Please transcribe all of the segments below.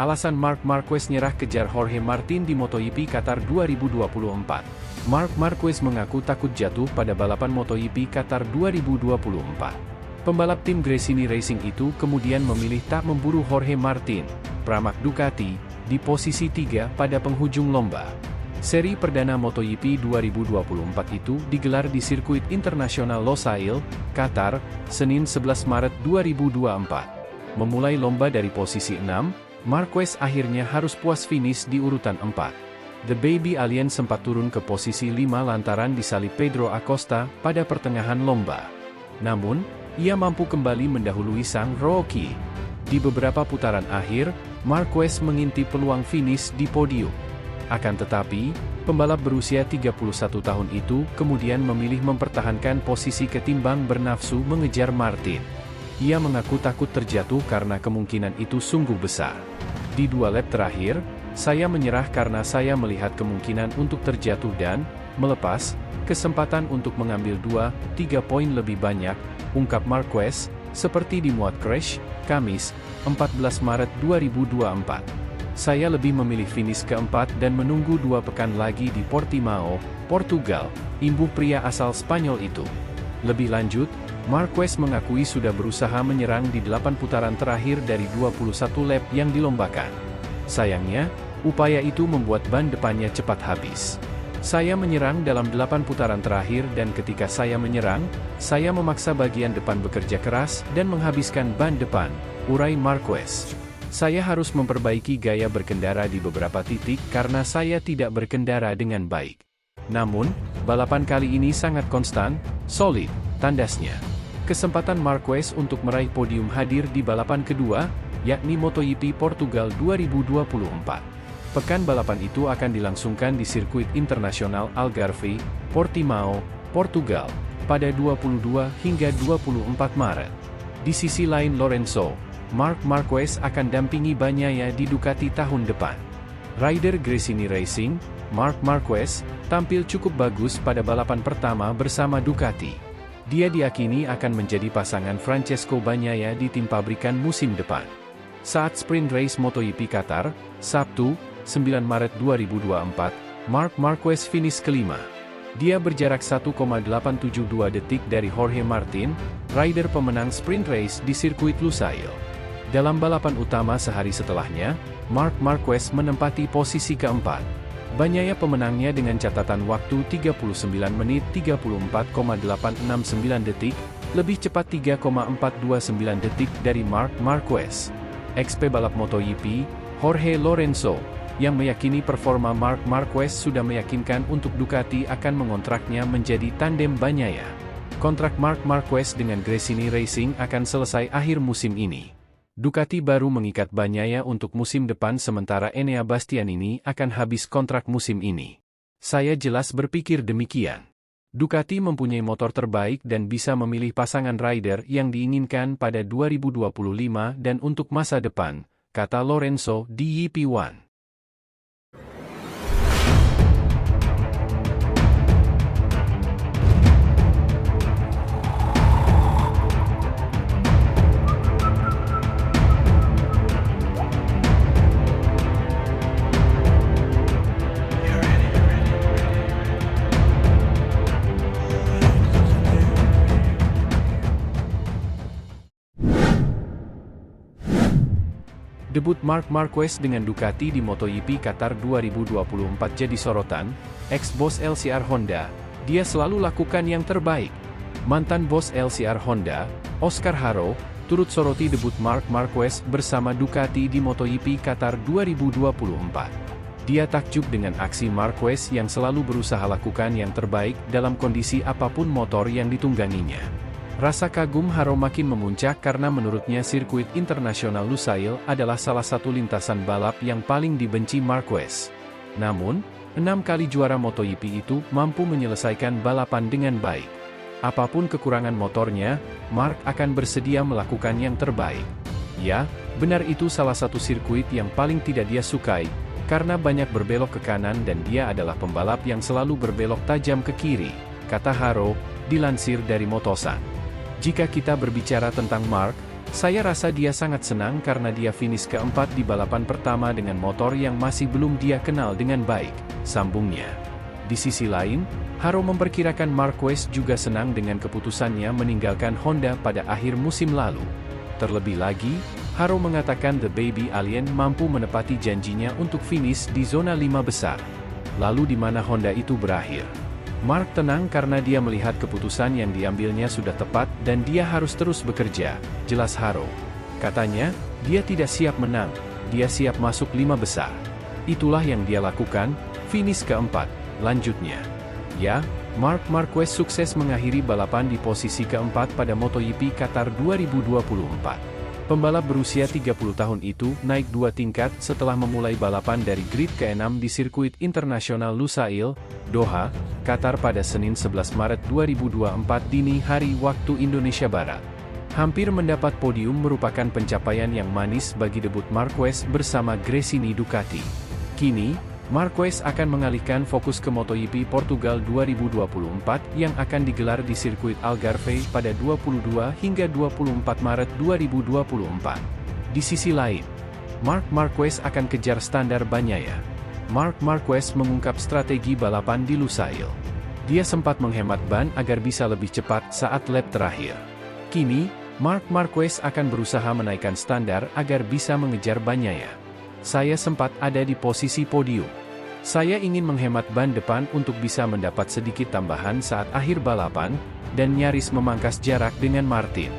alasan Marc Marquez nyerah kejar Jorge Martin di MotoGP Qatar 2024. Marc Marquez mengaku takut jatuh pada balapan MotoGP Qatar 2024. Pembalap tim Gresini Racing itu kemudian memilih tak memburu Jorge Martin, pramak Ducati, di posisi 3 pada penghujung lomba. Seri perdana MotoGP 2024 itu digelar di sirkuit internasional Losail, Qatar, Senin 11 Maret 2024. Memulai lomba dari posisi 6, Marquez akhirnya harus puas finish di urutan 4. The Baby Alien sempat turun ke posisi 5 lantaran disalip Pedro Acosta pada pertengahan lomba. Namun, ia mampu kembali mendahului sang rookie. Di beberapa putaran akhir, Marquez mengintip peluang finish di podium. Akan tetapi, pembalap berusia 31 tahun itu kemudian memilih mempertahankan posisi ketimbang bernafsu mengejar Martin. Ia mengaku takut terjatuh karena kemungkinan itu sungguh besar. Di 2 lap terakhir, saya menyerah karena saya melihat kemungkinan untuk terjatuh dan melepas kesempatan untuk mengambil 2-3 poin lebih banyak, ungkap Marquez, seperti dimuat Crash, Kamis, 14 Maret 2024. Saya lebih memilih finish keempat dan menunggu 2 pekan lagi di Portimao, Portugal, imbuh pria asal Spanyol itu. Lebih lanjut, Marquez mengakui sudah berusaha menyerang di 8 putaran terakhir dari 21 lap yang dilombakan. Sayangnya, upaya itu membuat ban depannya cepat habis. Saya menyerang dalam 8 putaran terakhir dan ketika saya menyerang, saya memaksa bagian depan bekerja keras dan menghabiskan ban depan, urai Marquez. Saya harus memperbaiki gaya berkendara di beberapa titik karena saya tidak berkendara dengan baik. Namun, balapan kali ini sangat konstan, solid, tandasnya. Kesempatan Marquez untuk meraih podium hadir di balapan kedua, yakni MotoGP Portugal 2024. Pekan balapan itu akan dilangsungkan di sirkuit internasional Algarve, Portimao, Portugal, pada 22 hingga 24 Maret. Di sisi lain Lorenzo, Marc Marquez akan dampingi Bagnaia di Ducati tahun depan. Rider Gresini Racing, Marc Marquez, tampil cukup bagus pada balapan pertama bersama Ducati. Dia diyakini akan menjadi pasangan Francesco Bagnaia di tim pabrikan musim depan. Saat sprint race MotoGP Qatar, Sabtu, 9 Maret 2024, Marc Marquez finish kelima. Dia berjarak 1,872 detik dari Jorge Martin, rider pemenang sprint race di sirkuit Lusail. Dalam balapan utama sehari setelahnya, Marc Marquez menempati posisi keempat. Bagnaia pemenangnya dengan catatan waktu 39 menit 34,869 detik, lebih cepat 3,429 detik dari Marc Marquez. XP balap MotoGP, Jorge Lorenzo, yang meyakini performa Marc Marquez sudah meyakinkan untuk Ducati akan mengontraknya menjadi tandem Bagnaia. Kontrak Marc Marquez dengan Gresini Racing akan selesai akhir musim ini. Ducati baru mengikat Bagnaia untuk musim depan sementara Enea Bastianini akan habis kontrak musim ini. Saya jelas berpikir demikian. Ducati mempunyai motor terbaik dan bisa memilih pasangan rider yang diinginkan pada 2025 dan untuk masa depan, kata Lorenzo di YP1. Debut Marc Marquez dengan Ducati di MotoGP Qatar 2024 jadi sorotan, ex-bos LCR Honda, dia selalu lakukan yang terbaik. Mantan bos LCR Honda, Oscar Haro, turut soroti debut Marc Marquez bersama Ducati di MotoGP Qatar 2024. Dia takjub dengan aksi Marquez yang selalu berusaha lakukan yang terbaik dalam kondisi apapun motor yang ditungganginya. Rasa kagum Haro makin memuncak karena menurutnya sirkuit internasional Lusail adalah salah satu lintasan balap yang paling dibenci Marquez. Namun, 6 kali juara MotoGP itu mampu menyelesaikan balapan dengan baik. Apapun kekurangan motornya, Marc akan bersedia melakukan yang terbaik. Ya, benar itu salah satu sirkuit yang paling tidak dia sukai, karena banyak berbelok ke kanan dan dia adalah pembalap yang selalu berbelok tajam ke kiri, kata Haro, dilansir dari Motosan. Jika kita berbicara tentang Marc, Saya rasa dia sangat senang karena dia finish keempat di balapan pertama dengan motor yang masih belum dia kenal dengan baik, sambungnya. Di sisi lain, Haro memperkirakan Marquez juga senang dengan keputusannya meninggalkan Honda pada akhir musim lalu. Terlebih lagi, Haro mengatakan The Baby Alien mampu menepati janjinya untuk finish di zona 5 besar. Lalu di mana Honda itu berakhir? Mark tenang karena dia melihat keputusan yang diambilnya sudah tepat dan dia harus terus bekerja, jelas Haro. Katanya, dia tidak siap menang, dia siap masuk 5 besar. Itulah yang dia lakukan, finish keempat, lanjutnya. Ya, Marc Marquez sukses mengakhiri balapan di posisi keempat pada MotoGP Qatar 2024. Pembalap berusia 30 tahun itu naik 2 tingkat setelah memulai balapan dari grid ke-6 di sirkuit internasional Lusail, Doha, Qatar pada Senin 11 Maret 2024 dini hari waktu Indonesia Barat. Hampir mendapat podium merupakan pencapaian yang manis bagi debut Marquez bersama Gresini Ducati. Kini, Marquez akan mengalihkan fokus ke MotoGP Portugal 2024 yang akan digelar di sirkuit Algarve pada 22 hingga 24 Maret 2024. Di sisi lain, Marc Marquez akan kejar standar Bagnaia. Marc Marquez mengungkap strategi balapan di Lusail. Dia sempat menghemat ban agar bisa lebih cepat saat lap terakhir. Kini, Marc Marquez akan berusaha menaikkan standar agar bisa mengejar Bagnaia. Saya sempat ada di posisi podium. Saya ingin menghemat ban depan untuk bisa mendapat sedikit tambahan saat akhir balapan, dan nyaris memangkas jarak dengan Martin.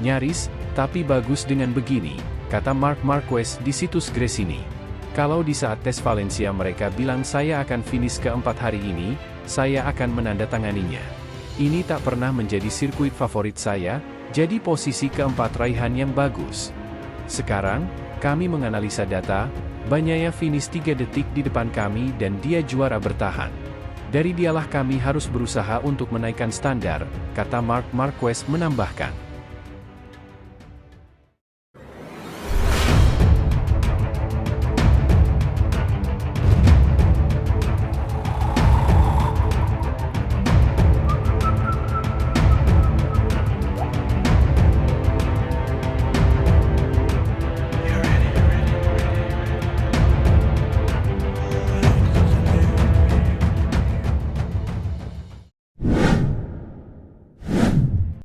Nyaris, tapi bagus dengan begini, kata Marc Marquez di situs Gresini. Kalau di saat tes Valencia mereka bilang saya akan finish keempat hari ini, saya akan menandatanganinya. Ini tak pernah menjadi sirkuit favorit saya, jadi posisi keempat raihan yang bagus. Sekarang, kami menganalisa data, Bagnaia finish 3 detik di depan kami dan dia juara bertahan. Dari dialah kami harus berusaha untuk menaikkan standar, kata Marc Marquez menambahkan.